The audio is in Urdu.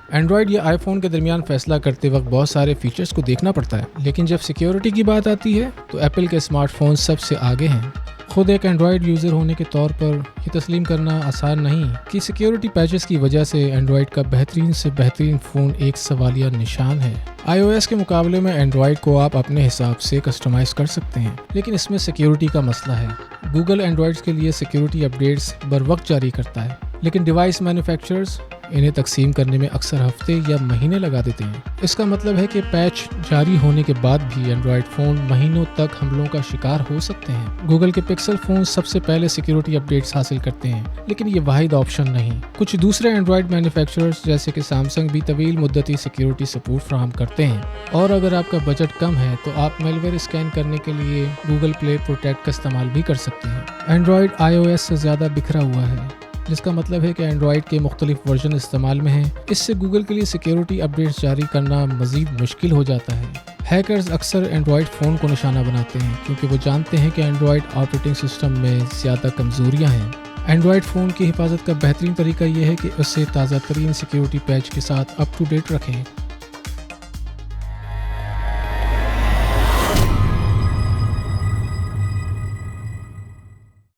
اینڈرائڈ یا آئی فون کے درمیان فیصلہ کرتے وقت بہت سارے فیچرز کو دیکھنا پڑتا ہے، لیکن جب سیکیورٹی کی بات آتی ہے تو ایپل کے اسمارٹ فون سب سے آگے ہیں۔ خود ایک اینڈرائڈ یوزر ہونے کے طور پر یہ تسلیم کرنا آسان نہیں کہ سیکیورٹی پیچز کی وجہ سے اینڈرائڈ کا بہترین سے بہترین فون ایک سوالیہ نشان ہے۔ آئی او ایس کے مقابلے میں اینڈرائڈ کو آپ اپنے حساب سے کسٹمائز کر سکتے ہیں، لیکن اس میں سیکیورٹی کا مسئلہ ہے۔ گوگل اینڈرائڈ کے لیے سیکیورٹی اپڈیٹس بروقت جاری کرتا ہے، لیکن ڈیوائس مینوفیکچررز انہیں تقسیم کرنے میں اکثر ہفتے یا مہینے لگا دیتے ہیں۔ اس کا مطلب ہے کہ پیچ جاری ہونے کے بعد بھی اینڈرائڈ فون مہینوں تک حملوں کا شکار ہو سکتے ہیں۔ گوگل کے پکسل فون سب سے پہلے سیکیورٹی اپڈیٹس حاصل کرتے ہیں، لیکن یہ واحد آپشن نہیں۔ کچھ دوسرے اینڈرائڈ مینوفیکچررز جیسے کہ سیمسنگ بھی طویل مدتی سیکیورٹی سپورٹ فراہم کرتے ہیں، اور اگر آپ کا بجٹ کم ہے تو آپ میلویئر اسکین کرنے کے لیے گوگل پلے پروٹیکٹ کا استعمال بھی کر سکتے ہیں۔ اینڈرائڈ آئی او ایس سے زیادہ بکھرا ہوا ہے، جس کا مطلب ہے کہ اینڈرائڈ کے مختلف ورژن استعمال میں ہیں۔ اس سے گوگل کے لیے سیکیورٹی اپڈیٹس جاری کرنا مزید مشکل ہو جاتا ہے۔ ہیکرز اکثر اینڈرائڈ فون کو نشانہ بناتے ہیں کیونکہ وہ جانتے ہیں کہ اینڈرائڈ آپریٹنگ سسٹم میں زیادہ کمزوریاں ہیں۔ اینڈرائڈ فون کی حفاظت کا بہترین طریقہ یہ ہے کہ اسے تازہ ترین سیکیورٹی پیچ کے ساتھ اپ ٹو ڈیٹ رکھیں۔